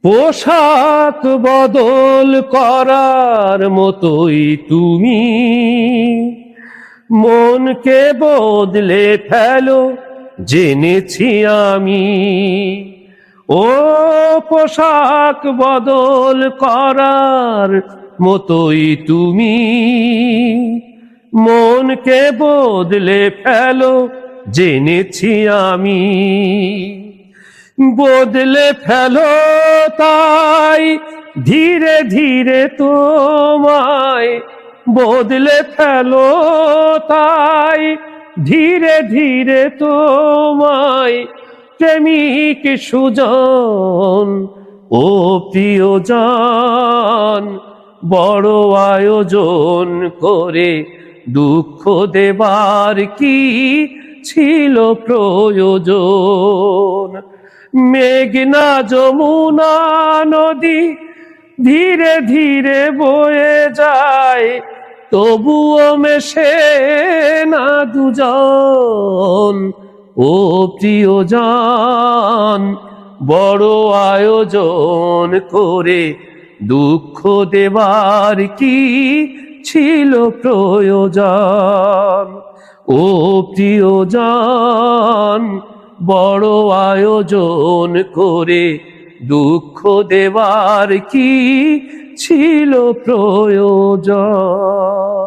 পোশাক বদল করার মতোই তুমি মনকে বদলে ফেলো জেনেছি আমি। ও পোশাক বদল করার মতোই তুমি মনকে বদলে ফেলো জেনেছি আমি। বদলে ফেলো তাই ধীরে ধীরে তোমায়, বদলে ফেলো তাই ধীরে ধীরে তোমায় প্রেমিক সুজন। ও প্রিয়জন বড় আয়োজন করে দুঃখ দেবার কি ছিল প্রয়োজন। মেঘনা যমুনা নদী ধীরে ধীরে বয়ে যায়, তবুও মেশে না দুজন। ও প্রিয়জন বড় আয়োজন করে দুঃখ দেবার কি ছিল প্রয়োজন। ও প্রিয়জন বড় আয়োজন করে দুঃখ দেবার কি ছিল প্রয়োজন।